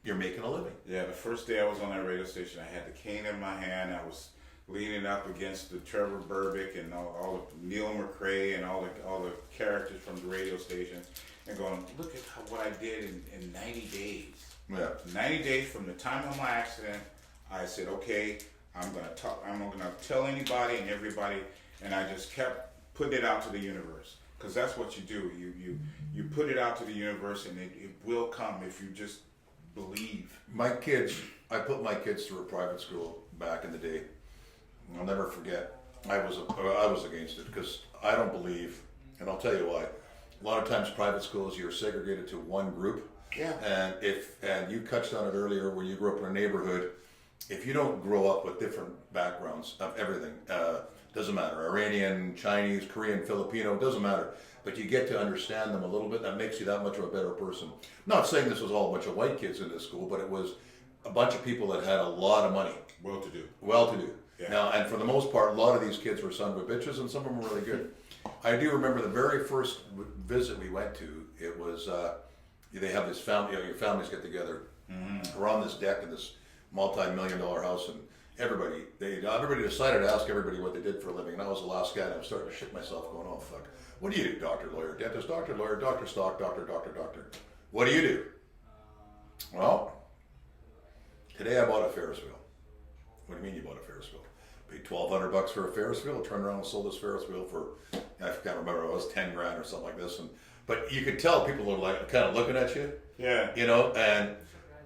you're making a living. Yeah, the first day I was on that radio station, I had the cane in my hand. I was leaning up against the Trevor Burbick and all the Neil McRae and all the characters from the radio station, and going, look at what I did in 90 days. Yeah. 90 days from the time of my accident, I said, okay, I'm gonna tell anybody and everybody, and I just kept putting it out to the universe, because that's what you do. You put it out to the universe, and it will come if you just believe. I put my kids through a private school back in the day. I'll never forget. I was against it because I don't believe, and I'll tell you why. A lot of times, private schools, you're segregated to one group. Yeah. And you touched on it earlier, when you grew up in a neighborhood, if you don't grow up with different backgrounds of everything, doesn't matter, Iranian, Chinese, Korean, Filipino, doesn't matter, but you get to understand them a little bit, that makes you that much of a better person. Not saying this was all a bunch of white kids in this school, but it was a bunch of people that had a lot of money. Well-to-do. Yeah. Now, and for the most part, a lot of these kids were son of a bitches, and some of them were really good. I do remember the very first visit we went to, it was, they have this family, your families get together. Mm-hmm. We're on this deck in this multi-million-dollar house, and everybody decided to ask everybody what they did for a living, and I was the last guy, and I was starting to shit myself, going, oh fuck, what do you do? Doctor, lawyer, dentist, doctor, lawyer, doctor, stock, doctor. What do you do? Well, today I bought a Ferris wheel. What do you mean you bought a Ferris wheel? Paid $1,200 for a Ferris wheel, turned around and sold this Ferris wheel for, I can't remember, it was 10 grand or something like this, but you could tell people were like kind of looking at you. Yeah. And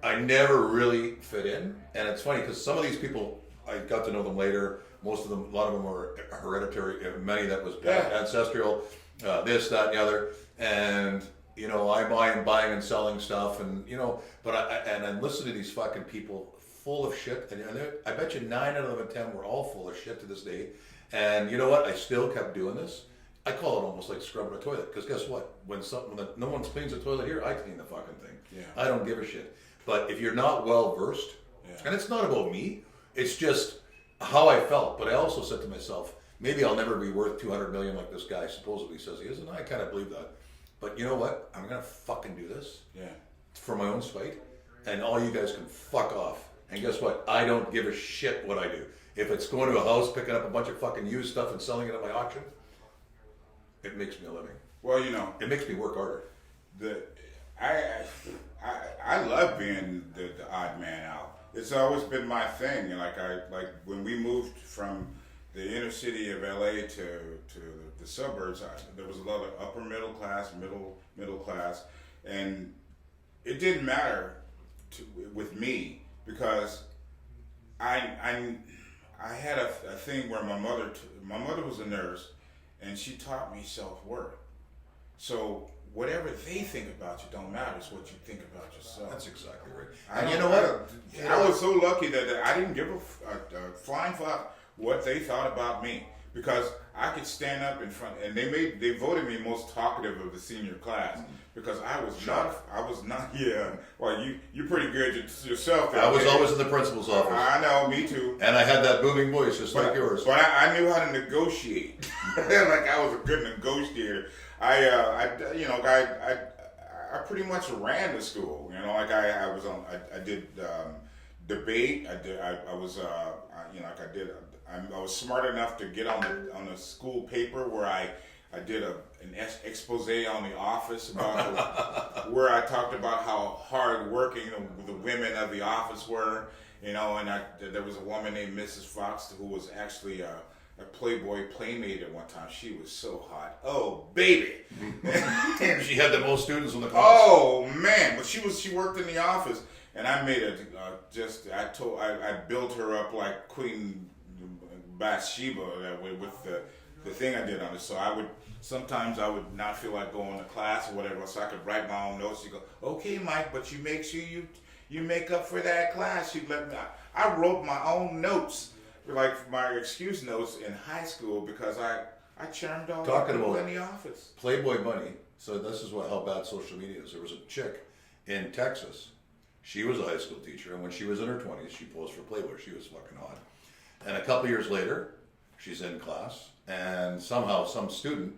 I never really fit in, and it's funny because some of these people, I got to know them later. Most of them, a lot of them were hereditary. Many that was ancestral, this, that, and the other. And I'm buying and selling stuff, and but I listen to these fucking people full of shit, and I bet you 9 out of 10 were all full of shit to this day. And you know what? I still kept doing this. I call it almost like scrubbing a toilet, because guess what? When no one cleans the toilet here, I clean the fucking thing. Yeah. I don't give a shit. But if you're not well versed, and it's not about me, it's just how I felt. But I also said to myself, maybe I'll never be worth $200 million like this guy supposedly says he is, and I kind of believe that. But you know what? I'm gonna fucking do this. Yeah. For my own spite, and all you guys can fuck off. And guess what? I don't give a shit what I do. If it's going to a house, picking up a bunch of fucking used stuff and selling it at my auction, it makes me a living. Well, it makes me work harder. I love being the odd man out. It's always been my thing. Like when we moved from the inner city of LA to the suburbs, there was a lot of upper middle class, middle class, and it didn't matter with me, because I had a thing where my mother was a nurse, and she taught me self-worth. So whatever they think about you don't matter. It's what you think about yourself. That's exactly right. And you know what? I was so lucky that I didn't give a flying fuck what they thought about me, because I could stand up in front, and they voted me most talkative of the senior class, because I was not. Yeah. Well, you're pretty good yourself. I was always in the principal's office. I know, me too. And I had that booming voice just like yours. But I knew how to negotiate. Like, I was a good negotiator. I pretty much ran the school. I did debate. I was smart enough to get on a school paper where I did an expose on the office about where I talked about how hard working the women of the office were, and there was a woman named Mrs. Fox who was actually a Playboy playmate at one time. She was so hot. Oh, baby. She had the most students in the class. Oh, man. But she worked in the office, and I made I built her up like Queen Bathsheba with the thing I did on it. So sometimes I would not feel like going to class or whatever, so I could write my own notes. You go, okay, Mike, but you make sure you make up for that class. You let me. I wrote my own notes, like my excuse notes in high school because I charmed all the people in the office. Playboy Bunny. So this is how bad social media is. There was a chick in Texas. She was a high school teacher, and when she was in her 20s, she posed for Playboy. She was fucking hot. And a couple years later, she's in class, and somehow some student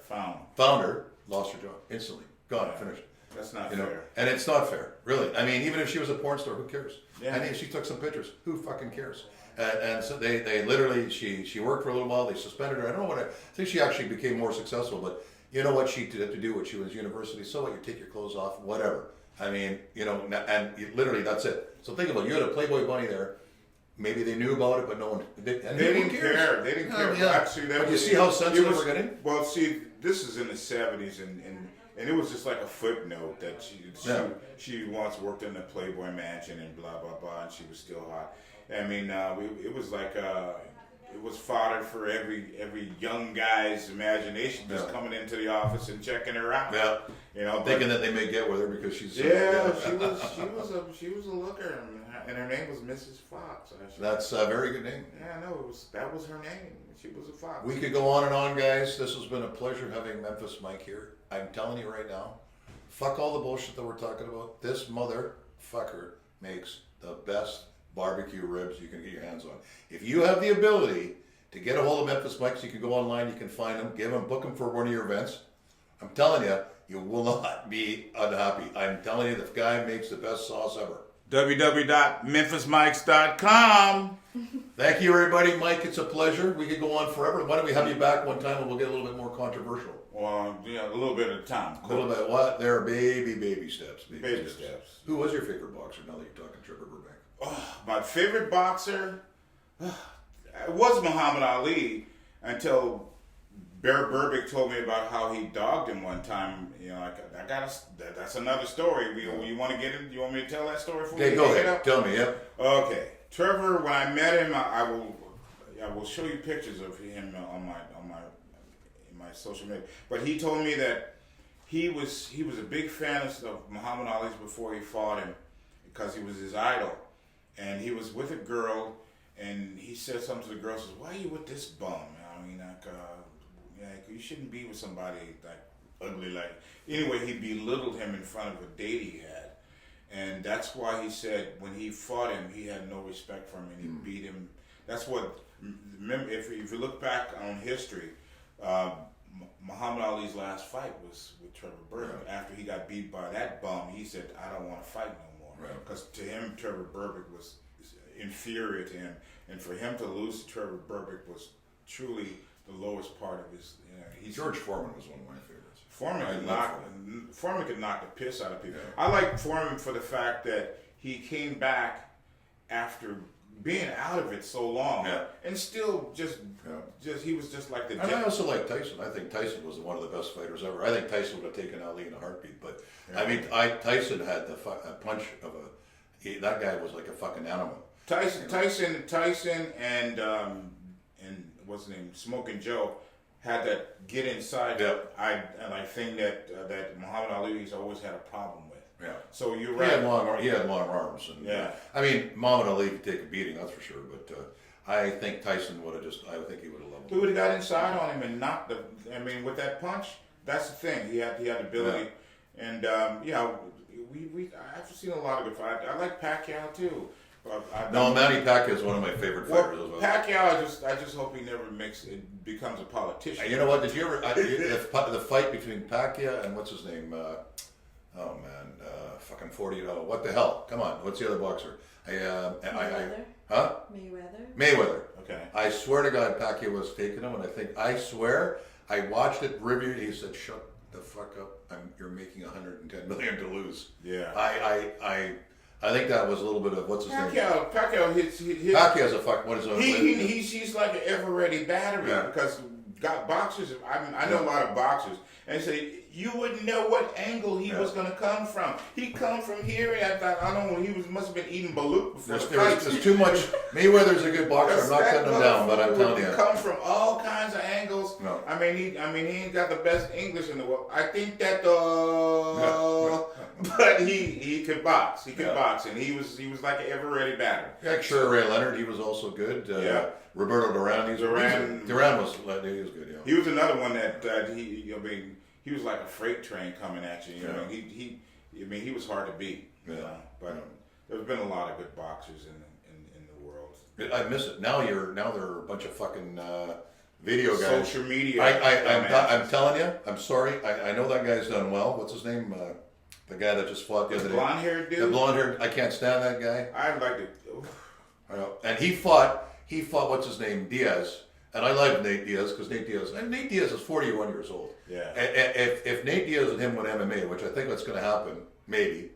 found her, lost her job instantly, gone, finished. That's not fair. And it's not fair, really. I mean, even if she was a porn star, who cares? Yeah. And if she took some pictures, who fucking cares? And so they literally, she worked for a little while, they suspended her. I don't know what, I think she actually became more successful, but you know what she had to do when she was university? So what, you take your clothes off, whatever. I mean, and literally that's it. So think about it. You had a Playboy Bunny there. Maybe they knew about it, but no one. They didn't care. They didn't care. Yeah. Actually, but you see how sensitive we're getting? Well, see, this is in the 70s, and it was just like a footnote that she once worked in the Playboy Mansion and blah blah blah, and she was still hot. I mean, it was like it was fodder for every young guy's imagination, just coming into the office and checking her out. Yeah, thinking that they may get with her because she's. She was a looker, and her name was Mrs. Fox. Actually. That's a very good name. Yeah, no, that was her name. She was a fox. We could go on and on, guys. This has been a pleasure having Memphis Mike here. I'm telling you right now, fuck all the bullshit that we're talking about. This motherfucker makes the best barbecue ribs you can get your hands on. If you have the ability to get a hold of Memphis Mike, so you can go online, you can find him, book him for one of your events. I'm telling you, you will not be unhappy. I'm telling you, the guy makes the best sauce ever. www.memphismikes.com. Thank you, everybody. Mike, it's a pleasure. We could go on forever. Why don't we have you back one time and we'll get a little bit more controversial? Well, a little bit at a time. A little bit. What? There are baby steps. Baby steps. Who was your favorite boxer now that you're talking Trevor Burbank? Oh, my favorite boxer was Muhammad Ali until Bear Burbick told me about how he dogged him one time. That's another story. You want to get in? You want me to tell that story for you? Okay, go ahead. Tell me. Yep. Okay, Trevor. When I met him, I will show you pictures of him on my social media. But he told me that he was a big fan of Muhammad Ali's before he fought him because he was his idol. And he was with a girl, and he said something to the girl. Says, "Why are you with this bum? I mean, you shouldn't be with somebody like ugly like." Anyway, he belittled him in front of a date he had, and that's why he said when he fought him, he had no respect for him, and he beat him. That's what. Remember, if you look back on history, Muhammad Ali's last fight was with Trevor Burbick. Right. After he got beat by that bum, he said, "I don't want to fight no more." Because to him, Trevor Burbick was inferior to him, and for him to lose to Trevor Burbick was truly the lowest part of his. George Foreman was one of my favorites. Foreman could knock the piss out of people. Yeah. I like Foreman for the fact that he came back after being out of it so long, and still just he was just like the. And I also like Tyson. I think Tyson was one of the best fighters ever. I think Tyson would have taken Ali in a heartbeat. But I mean, Tyson had the punch of that guy was like a fucking animal. Tyson, and what's his name, Smoking Joe, had that get inside. Yep. I think that Muhammad Ali's always had a problem with. Yeah. So you're right. He had long arms. And, I mean, Muhammad Ali could take a beating, that's for sure. But I think Tyson would have I think he would have leveled. He would have got inside on him and knocked with that punch, that's the thing. He had the ability. Yeah. And I've seen a lot of good fights. I like Pacquiao too. Manny Pacquiao is one of my favorite fighters as well. Pacquiao, I just hope he never becomes a politician. You know what? Did you ever the fight between Pacquiao and what's his name? Fucking 40. What the hell? Come on. What's the other boxer? Mayweather. Huh? Mayweather. Okay. I swear to God, Pacquiao was taking him, and I swear, I watched it review. He said, "Shut the fuck up! You're making $110 million to lose." Yeah. I think that was a little bit of what's his name? Pacquiao hits. Pacquiao's a fuck. What is it? He's like an ever ready battery because got boxers. I know a lot of boxers, and they say you wouldn't know what angle he was going to come from. He come from here, and I thought I don't know. Must have been eating balut before the fight. There's too much. Mayweather's a good boxer. I'm not cutting him down, but I'm telling you, come from all kinds of angles. No. I mean, he ain't got the best English in the world. I think that, but he could box. He could box, and he was like an ever ready batter. Yeah, sure. Ray Leonard, he was also good. Roberto Duran, Duran was good. Yeah. He was another one that he was like a freight train coming at you. You know, he was hard to beat. Yeah. But there's been a lot of good boxers in the world. I miss it. Now there are a bunch of fucking video guys. Social media. I'm telling you. I'm sorry. I know that guy's done well. What's his name? The guy that just fought the other day. Blonde-haired dude. The blonde-haired. I can't stand that guy. I like it. I know. And he fought. What's his name? Diaz. And I like Nate Diaz because Nate Diaz is 41 years old. Yeah. If Nate Diaz and him went MMA, which I think that's going to happen, maybe.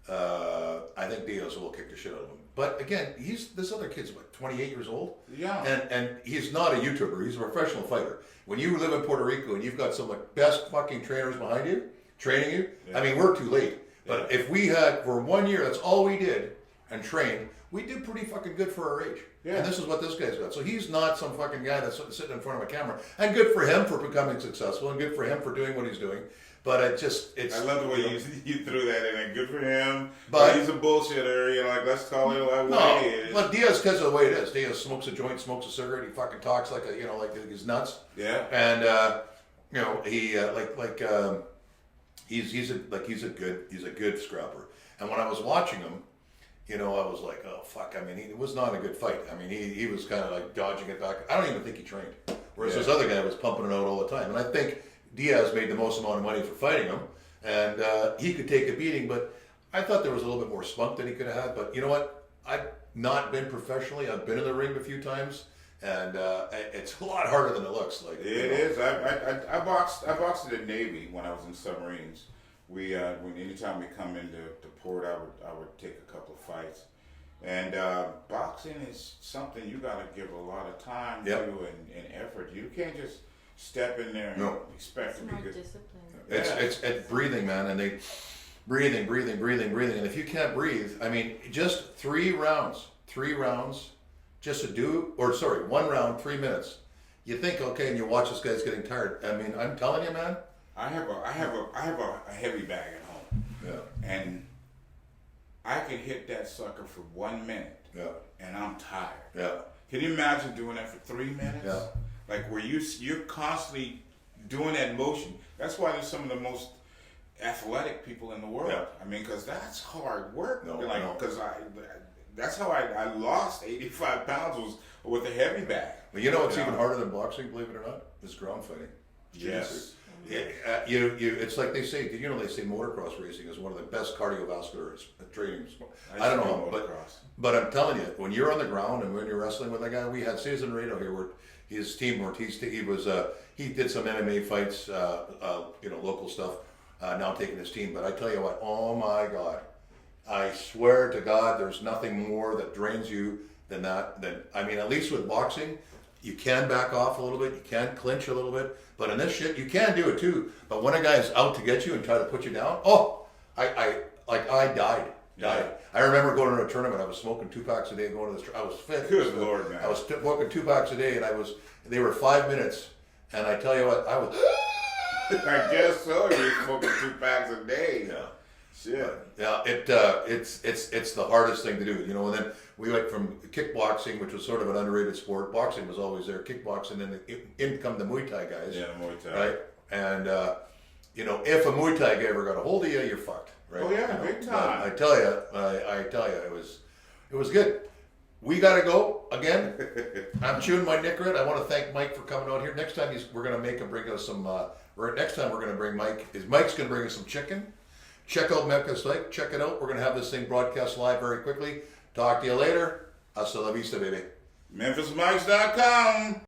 I think Diaz will kick the shit out of him. But again, this other kid's 28 years old. Yeah. And he's not a YouTuber. He's a professional fighter. When you live in Puerto Rico and you've got some of the best fucking trainers behind you, training you, I mean, we're too late. But if we had, for 1 year, that's all we did and trained, we did pretty fucking good for our age. Yeah. And this is what this guy's got. So he's not some fucking guy that's sitting in front of a camera. And good for him for becoming successful and good for him for doing what he's doing. But I love the way you threw that in there. Good for him. But he's a bullshitter. You know, like, let's call it what it is. But Diaz, because of the way it is. Diaz smokes a joint, smokes a cigarette. He fucking talks like he's nuts. Yeah. And he's a good scrapper. And when I was watching him, I was like, oh fuck. I mean, it was not a good fight. I mean, he was kind of like dodging it back. I don't even think he trained. Whereas this other guy was pumping it out all the time. And I think Diaz made the most amount of money for fighting him, and he could take a beating. But I thought there was a little bit more spunk that he could have had. But you know what? I've not been professionally. I've been in the ring a few times, and it's a lot harder than it looks. Like it is. I boxed in the Navy when I was in submarines. Anytime we come into port, I would take a couple of fights. And boxing is something you got to give a lot of time to and effort. You can't just step in there and expect to be good. It's breathing, man, and they breathing, and if you can't breathe, I mean, just 3 rounds, just to do, 1 round, 3 minutes. You think, okay, and you watch this guy's getting tired. I mean, I'm telling you, man. I have a heavy bag at home. Yeah. And I can hit that sucker for 1 minute. Yeah. And I'm tired. Yeah. Can you imagine doing that for 3 minutes? Yeah. Like where you're constantly doing that motion. That's why there's some of the most athletic people in the world. Yeah. I mean, because that's hard work. No, because that's how I lost 85 pounds was with a heavy bag. Well, you know what's even harder than boxing, believe it or not? Is ground fighting. Yes. It's like they say. Did you know they say motocross racing is one of the best cardiovascular training? I don't know, but I'm telling you, when you're on the ground and when you're wrestling with a guy, we had Cesar Rado here, where his team worked. He did some MMA fights, local stuff. Now taking his team, but I tell you what, oh my God, I swear to God, there's nothing more that drains you than that. At least with boxing, you can back off a little bit, you can clinch a little bit, but in this shit, you can do it too. But when a guy's out to get you and try to put you down, I died. I remember going to a tournament. I was smoking 2 packs a day, going to the. I was fit. Good Lord, man. I was smoking 2 packs a day, and they were 5 minutes, and I tell you what, I was. I guess so. You're smoking 2 packs a day. Yeah. Shit. Yeah. It's the hardest thing to do. And then we went from kickboxing, which was sort of an underrated sport. Boxing was always there. Kickboxing, and then in come the Muay Thai guys. Yeah, Muay Thai. Right. And if a Muay Thai guy ever got a hold of you, you're fucked. Right? Oh yeah, big time. I tell you, it was good. We gotta go again. I'm chewing my Nicorette. I want to thank Mike for coming out here. Next time we're gonna bring us some. Next time we're gonna bring Mike. Mike's gonna bring us some chicken. Check out Memphis Mike. Check it out. We're gonna have this thing broadcast live very quickly. Talk to you later. Hasta la vista, baby. MemphisMikes.com.